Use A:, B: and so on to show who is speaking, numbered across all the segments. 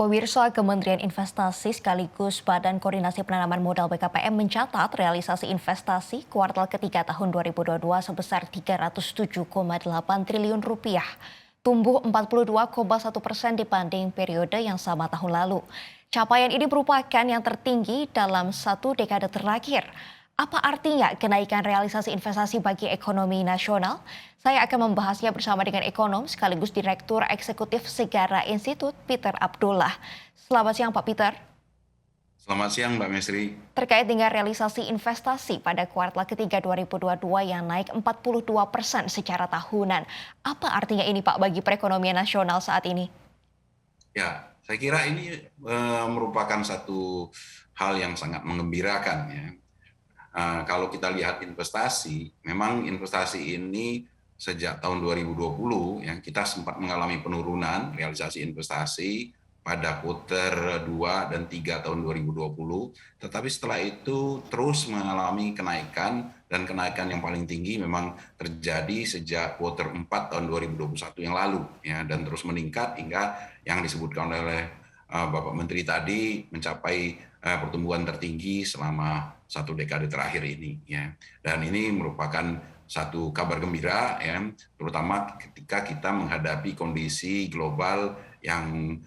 A: Pemirsa Kementerian Investasi sekaligus Badan Koordinasi Penanaman Modal BKPM mencatat realisasi investasi kuartal ketiga tahun 2022 sebesar 307,8 triliun rupiah, tumbuh 42,1% dibanding periode yang sama tahun lalu. Capaian ini merupakan yang tertinggi dalam satu dekade terakhir. Apa artinya kenaikan realisasi investasi bagi ekonomi nasional? Saya akan membahasnya bersama dengan ekonom sekaligus Direktur Eksekutif Segara Institute, Peter Abdullah. Selamat siang Pak Peter.
B: Selamat siang Mbak Mesri.
A: Terkait dengan realisasi investasi pada kuartal ketiga 2022 yang naik 42% secara tahunan. Apa artinya ini Pak bagi perekonomian nasional saat ini?
B: Ya, saya kira ini merupakan satu hal yang sangat menggembirakan ya. Kalau kita lihat investasi, memang investasi ini sejak tahun 2020 ya kita sempat mengalami penurunan realisasi investasi pada kuartal 2 dan 3 tahun 2020, tetapi setelah itu terus mengalami kenaikan dan kenaikan yang paling tinggi memang terjadi sejak kuartal 4 tahun 2021 yang lalu ya, dan terus meningkat hingga yang disebutkan oleh Bapak Menteri tadi mencapai pertumbuhan tertinggi selama satu dekade terakhir ini ya, dan ini merupakan satu kabar gembira ya, terutama ketika kita menghadapi kondisi global yang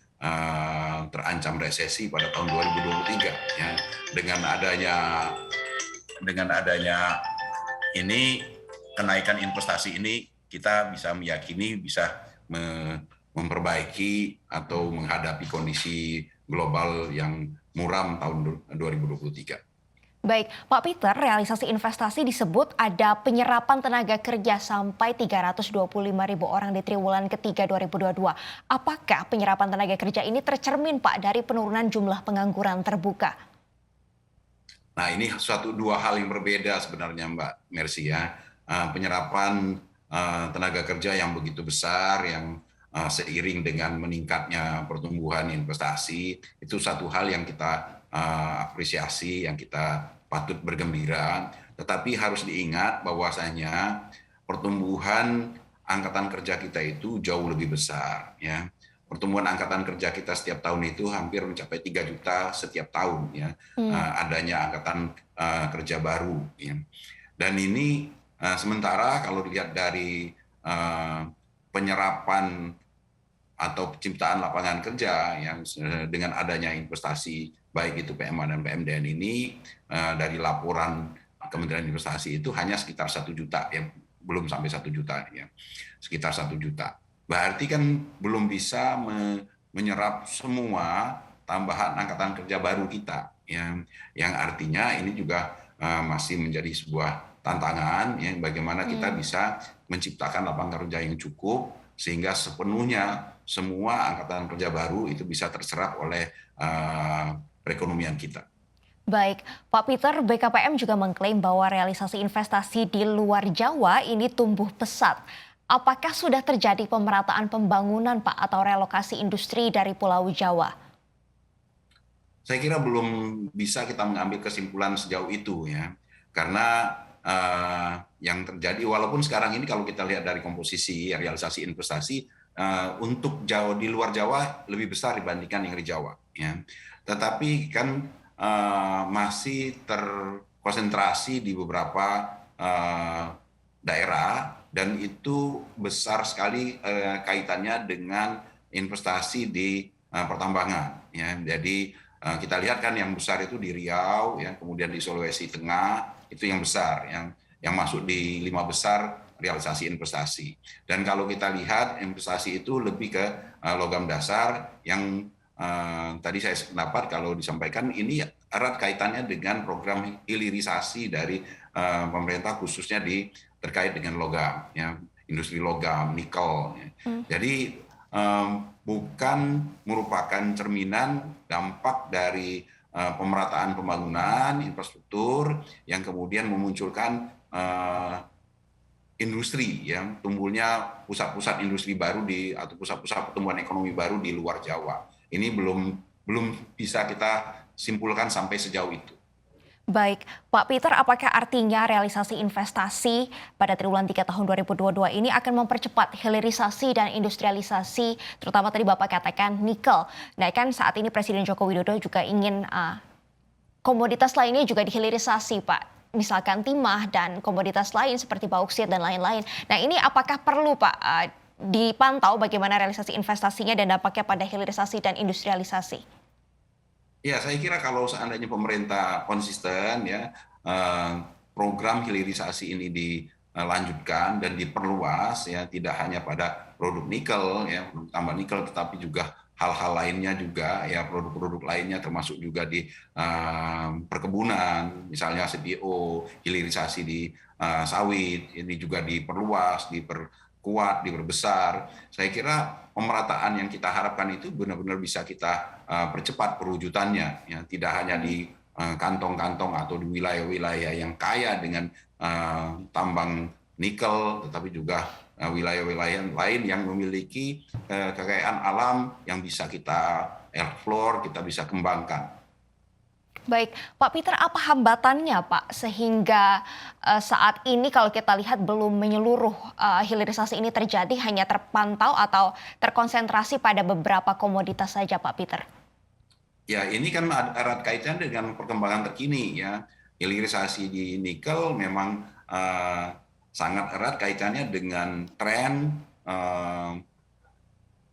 B: terancam resesi pada tahun 2023 ya. Dengan adanya ini kenaikan investasi ini kita bisa meyakini bisa memperbaiki atau menghadapi kondisi global yang muram tahun 2023.
A: Baik, Pak Peter, realisasi investasi disebut ada penyerapan tenaga kerja sampai 325 ribu orang di triwulan ketiga 2022. Apakah penyerapan tenaga kerja ini tercermin Pak dari penurunan jumlah pengangguran terbuka?
B: Nah, ini dua hal yang berbeda sebenarnya Mbak Mercy ya. Penyerapan tenaga kerja yang begitu besar, yang seiring dengan meningkatnya pertumbuhan investasi, itu satu hal yang kita apresiasi, yang kita patut bergembira. Tetapi harus diingat bahwasanya pertumbuhan angkatan kerja kita itu jauh lebih besar ya. Pertumbuhan angkatan kerja kita setiap tahun itu hampir mencapai 3 juta setiap tahun ya. Adanya angkatan kerja baru ya. Dan ini sementara kalau dilihat dari penyerapan atau penciptaan lapangan kerja yang dengan adanya investasi baik itu PMA dan PMDN ini, dari laporan Kementerian Investasi itu hanya sekitar 1 juta ya, belum sampai 1 juta ya, sekitar 1 juta. Berarti kan belum bisa menyerap semua tambahan angkatan kerja baru kita ya, yang artinya ini juga masih menjadi sebuah tantangan ya, bagaimana kita bisa menciptakan lapangan kerja yang cukup sehingga sepenuhnya semua angkatan kerja baru itu bisa terserap oleh perekonomian kita.
A: Baik, Pak Peter, BKPM juga mengklaim bahwa realisasi investasi di luar Jawa ini tumbuh pesat. Apakah sudah terjadi pemerataan pembangunan Pak atau relokasi industri dari Pulau Jawa?
B: Saya kira belum bisa kita mengambil kesimpulan sejauh itu ya, karena yang terjadi walaupun sekarang ini kalau kita lihat dari komposisi realisasi investasi untuk Jawa di luar Jawa lebih besar dibandingkan yang di Jawa ya, tetapi kan masih terkonsentrasi di beberapa daerah dan itu besar sekali kaitannya dengan investasi di pertambangan ya. Jadi kita lihat kan yang besar itu di Riau ya, kemudian di Sulawesi Tengah itu yang besar, yang masuk di 5 besar realisasi investasi. Dan kalau kita lihat investasi itu lebih ke logam dasar yang tadi saya sependapat kalau disampaikan ini erat kaitannya dengan program hilirisasi dari pemerintah khususnya terkait dengan logam ya, industri logam, nikel ya. Jadi bukan merupakan cerminan dampak dari pemerataan pembangunan infrastruktur yang kemudian memunculkan industri yang tumbuhnya pusat-pusat industri baru atau pusat-pusat pertumbuhan ekonomi baru di luar Jawa. Ini belum bisa kita simpulkan sampai sejauh itu.
A: Baik, Pak Peter, apakah artinya realisasi investasi pada triwulan 3 tahun 2022 ini akan mempercepat hilirisasi dan industrialisasi, terutama tadi Bapak katakan nikel. Nah, kan saat ini Presiden Joko Widodo juga ingin komoditas lainnya juga dihilirisasi, Pak. Misalkan timah dan komoditas lain seperti bauksit dan lain-lain. Nah, ini apakah perlu, Pak, dipantau bagaimana realisasi investasinya dan dampaknya pada hilirisasi dan industrialisasi?
B: Ya, saya kira kalau seandainya pemerintah konsisten ya, eh, program hilirisasi ini dilanjutkan dan diperluas ya, tidak hanya pada produk nikel ya, produk tambah nikel, tetapi juga hal-hal lainnya juga ya, produk-produk lainnya termasuk juga di perkebunan, misalnya CPO, hilirisasi di sawit, ini juga diperluas, diperkuat, diperbesar. Saya kira pemerataan yang kita harapkan itu benar-benar bisa kita percepat perwujudannya, ya, tidak hanya di kantong-kantong atau di wilayah-wilayah yang kaya dengan tambang nikel, tetapi juga wilayah-wilayah lain yang memiliki kekayaan alam yang bisa kita explore, kita bisa kembangkan.
A: Baik, Pak Peter, apa hambatannya, Pak, sehingga saat ini kalau kita lihat belum menyeluruh hilirisasi ini terjadi, hanya terpantau atau terkonsentrasi pada beberapa komoditas saja, Pak Peter?
B: Ya, ini kan erat kaitan dengan perkembangan terkini ya. Hilirisasi di nikel memang sangat erat kaitannya dengan tren eh,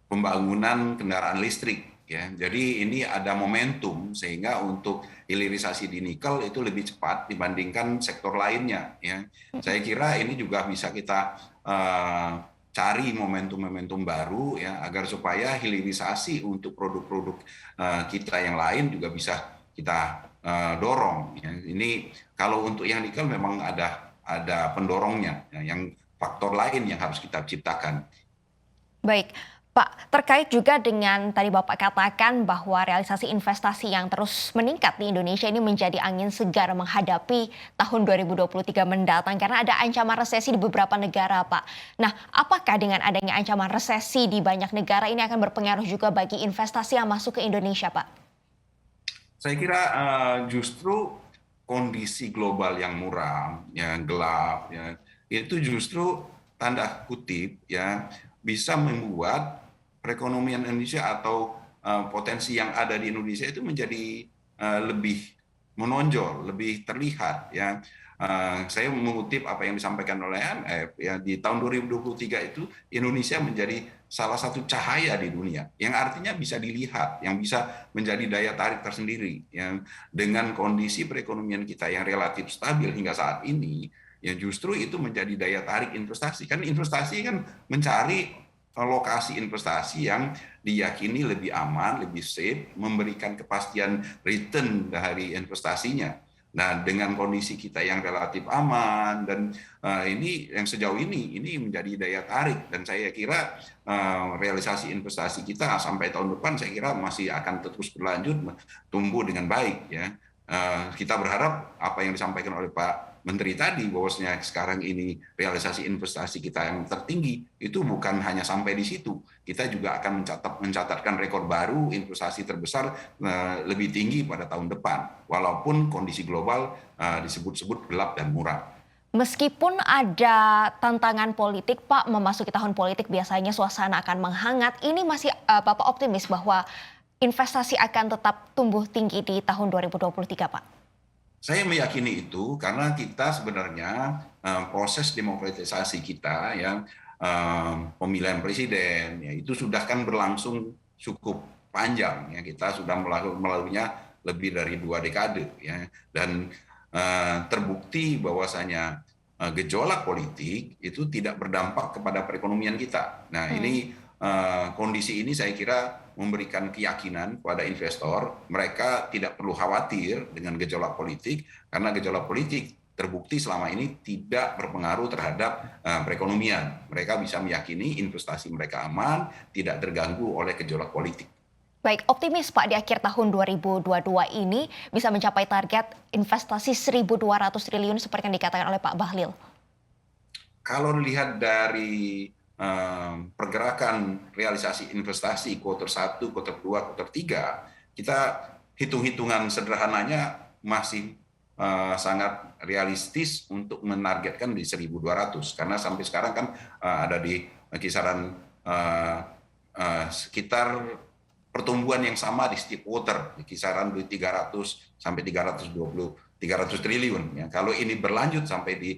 B: pembangunan kendaraan listrik ya. Jadi ini ada momentum sehingga untuk hilirisasi di nikel itu lebih cepat dibandingkan sektor lainnya ya. Saya kira ini juga bisa kita cari momentum-momentum baru ya agar supaya hilirisasi untuk produk-produk kita yang lain juga bisa kita dorong ya. Ini kalau untuk yang nikel memang ada pendorongnya ya, yang faktor lain yang harus kita ciptakan.
A: Baik, Pak, terkait juga dengan tadi Bapak katakan bahwa realisasi investasi yang terus meningkat di Indonesia ini menjadi angin segar menghadapi tahun 2023 mendatang karena ada ancaman resesi di beberapa negara, Pak. Nah, apakah dengan adanya ancaman resesi di banyak negara ini akan berpengaruh juga bagi investasi yang masuk ke Indonesia, Pak?
B: Saya kira justru kondisi global yang muram, yang gelap, ya, itu justru tanda kutip ya bisa membuat perekonomian Indonesia atau potensi yang ada di Indonesia itu menjadi lebih menonjol, lebih terlihat ya. Saya mengutip apa yang disampaikan oleh IMF ya di tahun 2023 itu Indonesia menjadi salah satu cahaya di dunia yang artinya bisa dilihat, yang bisa menjadi daya tarik tersendiri yang dengan kondisi perekonomian kita yang relatif stabil hingga saat ini ya justru itu menjadi daya tarik investasi. Kan investasi kan mencari lokasi investasi yang diyakini lebih aman, lebih safe, memberikan kepastian return dari investasinya. Nah, dengan kondisi kita yang relatif aman dan ini yang sejauh ini menjadi daya tarik dan saya kira realisasi investasi kita sampai tahun depan saya kira masih akan terus berlanjut tumbuh dengan baik ya. Kita berharap apa yang disampaikan oleh Pak Menteri tadi bahwasanya sekarang ini realisasi investasi kita yang tertinggi itu bukan hanya sampai di situ. Kita juga akan mencatatkan rekor baru investasi terbesar lebih tinggi pada tahun depan walaupun kondisi global disebut-sebut gelap dan muram.
A: Meskipun ada tantangan politik, Pak, memasuki tahun politik biasanya suasana akan menghangat. Ini masih Bapak optimis bahwa investasi akan tetap tumbuh tinggi di tahun 2023, Pak?
B: Saya meyakini itu karena kita sebenarnya proses demokratisasi kita yang pemilihan presiden ya itu sudah kan berlangsung cukup panjang ya kita sudah melaluinya lebih dari 2 dekade ya dan terbukti bahwasanya gejolak politik itu tidak berdampak kepada perekonomian kita. Nah ini kondisi ini saya kira memberikan keyakinan kepada investor mereka tidak perlu khawatir dengan gejolak politik karena gejolak politik terbukti selama ini tidak berpengaruh terhadap perekonomian. Mereka bisa meyakini investasi mereka aman, tidak terganggu oleh gejolak politik.
A: Baik, optimis Pak di akhir tahun 2022 ini bisa mencapai target investasi 1.200 triliun seperti yang dikatakan oleh Pak Bahlil.
B: Kalau dilihat dari pergerakan realisasi investasi kuartal 1, kuartal 2, kuartal 3, kita hitung-hitungan sederhananya masih sangat realistis untuk menargetkan di 1.200 karena sampai sekarang kan ada di kisaran sekitar pertumbuhan yang sama di setiap quarter di kisaran di 300 sampai 300 triliun ya. Kalau ini berlanjut sampai di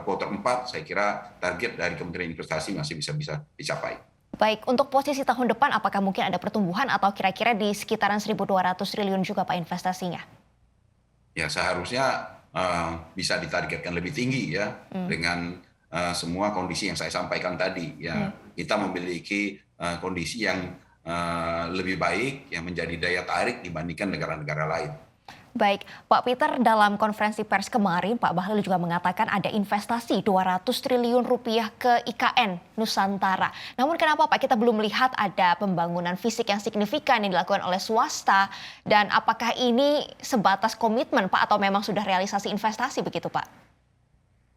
B: kuartal 4 saya kira target dari Kementerian Investasi masih bisa dicapai.
A: Baik, untuk posisi tahun depan apakah mungkin ada pertumbuhan atau kira-kira di sekitaran 1.200 triliun juga Pak investasinya?
B: Ya seharusnya bisa ditargetkan lebih tinggi ya dengan semua kondisi yang saya sampaikan tadi ya. Kita memiliki kondisi yang lebih baik yang menjadi daya tarik dibandingkan negara-negara lain.
A: Baik, Pak Peter, dalam konferensi pers kemarin, Pak Bahlil juga mengatakan ada investasi 200 triliun rupiah ke IKN Nusantara. Namun kenapa Pak kita belum melihat ada pembangunan fisik yang signifikan yang dilakukan oleh swasta? Dan apakah ini sebatas komitmen Pak atau memang sudah realisasi investasi begitu Pak?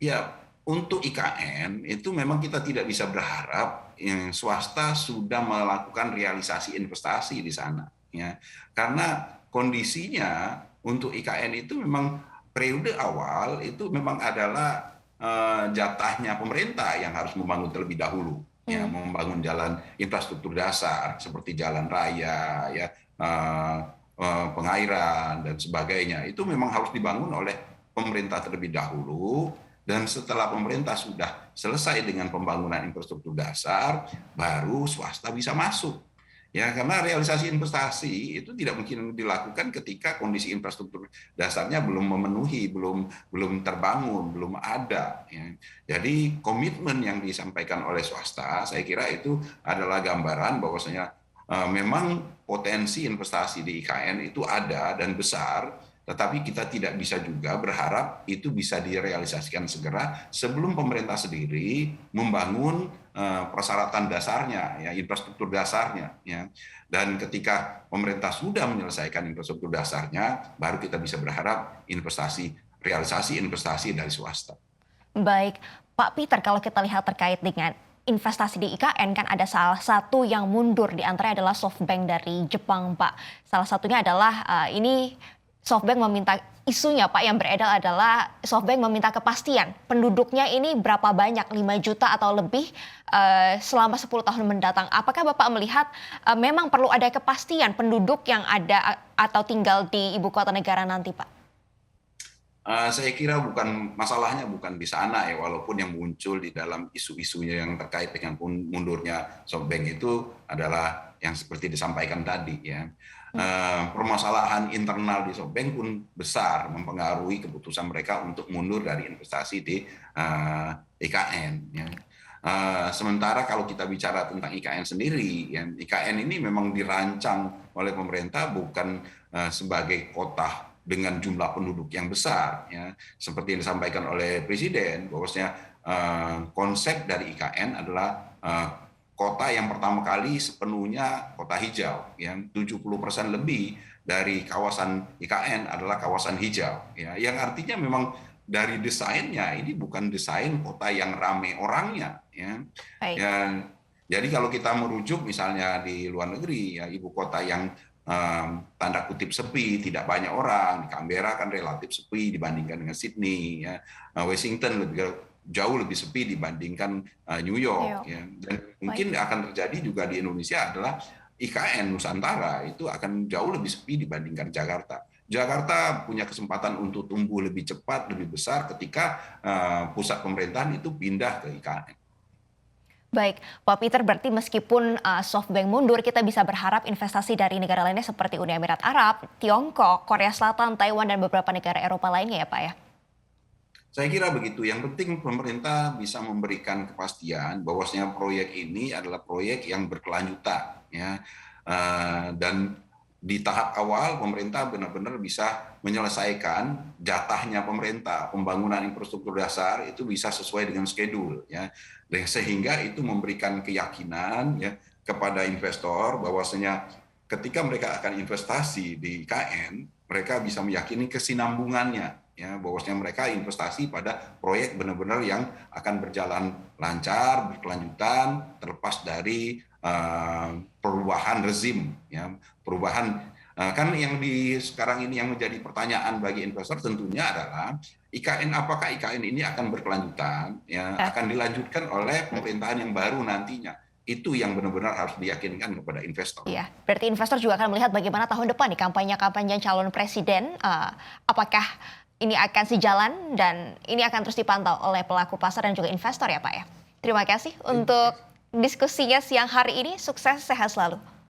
B: Ya, untuk IKN itu memang kita tidak bisa berharap yang swasta sudah melakukan realisasi investasi di sana. Ya, karena kondisinya untuk IKN itu memang periode awal itu memang adalah jatahnya pemerintah yang harus membangun terlebih dahulu, ya membangun jalan infrastruktur dasar seperti jalan raya, ya pengairan dan sebagainya itu memang harus dibangun oleh pemerintah terlebih dahulu. Dan setelah pemerintah sudah selesai dengan pembangunan infrastruktur dasar, baru swasta bisa masuk. Ya, karena realisasi investasi itu tidak mungkin dilakukan ketika kondisi infrastruktur dasarnya belum memenuhi, belum terbangun, belum ada. Ya. Jadi komitmen yang disampaikan oleh swasta, saya kira itu adalah gambaran bahwasanya memang potensi investasi di IKN itu ada dan besar. Tetapi kita tidak bisa juga berharap itu bisa direalisasikan segera sebelum pemerintah sendiri membangun persyaratan dasarnya, ya infrastruktur dasarnya, ya. Dan ketika pemerintah sudah menyelesaikan infrastruktur dasarnya, baru kita bisa berharap realisasi investasi dari swasta.
A: Baik, Pak Peter, kalau kita lihat terkait dengan investasi di IKN kan ada salah satu yang mundur di antaranya adalah SoftBank dari Jepang, Pak. Salah satunya adalah ini SoftBank meminta isunya Pak yang beredar adalah SoftBank meminta kepastian penduduknya ini berapa banyak 5 juta atau lebih selama 10 tahun mendatang. Apakah Bapak melihat memang perlu ada kepastian penduduk yang ada atau tinggal di ibu kota negara nanti Pak?
B: Saya kira masalahnya bukan di sana ya, walaupun yang muncul di dalam isu-isunya yang terkait dengan mundurnya SoftBank itu adalah yang seperti disampaikan tadi ya. Permasalahan internal di SoftBank pun besar mempengaruhi keputusan mereka untuk mundur dari investasi di IKN. Ya. Sementara kalau kita bicara tentang IKN sendiri, ya, IKN ini memang dirancang oleh pemerintah bukan sebagai kota dengan jumlah penduduk yang besar, ya. Seperti yang disampaikan oleh Presiden, bahwasanya konsep dari IKN adalah kota yang pertama kali sepenuhnya kota hijau, yang 70% lebih dari kawasan IKN adalah kawasan hijau, ya, yang artinya memang dari desainnya ini bukan desain kota yang ramai orangnya, ya. Ya, jadi kalau kita merujuk misalnya di luar negeri, ya ibu kota yang tanda kutip sepi, tidak banyak orang, Canberra kan relatif sepi dibandingkan dengan Sydney, ya, Washington jauh lebih sepi dibandingkan New York, ya. Dan mungkin akan terjadi juga di Indonesia adalah IKN Nusantara itu akan jauh lebih sepi dibandingkan Jakarta. Jakarta punya kesempatan untuk tumbuh lebih cepat, lebih besar ketika pusat pemerintahan itu pindah ke IKN.
A: Baik, Pak Peter, berarti meskipun SoftBank mundur, kita bisa berharap investasi dari negara lainnya seperti Uni Emirat Arab, Tiongkok, Korea Selatan, Taiwan, dan beberapa negara Eropa lainnya ya Pak ya?
B: Saya kira begitu. Yang penting pemerintah bisa memberikan kepastian bahwasanya proyek ini adalah proyek yang berkelanjutan, ya. Dan di tahap awal pemerintah benar-benar bisa menyelesaikan jatahnya pemerintah, pembangunan infrastruktur dasar itu bisa sesuai dengan schedule, ya. Dan sehingga itu memberikan keyakinan, ya, kepada investor bahwasanya ketika mereka akan investasi di IKN, mereka bisa meyakini kesinambungannya, ya, bahwasanya mereka investasi pada proyek benar-benar yang akan berjalan lancar, berkelanjutan, terlepas dari perubahan rezim, ya, perubahan Kan yang sekarang ini yang menjadi pertanyaan bagi investor tentunya adalah apakah IKN ini akan berkelanjutan, ya, akan dilanjutkan oleh pemerintahan yang baru nantinya. Itu yang benar-benar harus diyakinkan kepada investor.
A: Iya, berarti investor juga akan melihat bagaimana tahun depan nih kampanye-kampanye calon presiden, apakah ini akan sejalan dan ini akan terus dipantau oleh pelaku pasar dan juga investor ya Pak ya. Terima kasih untuk diskusinya siang hari ini, sukses, sehat selalu.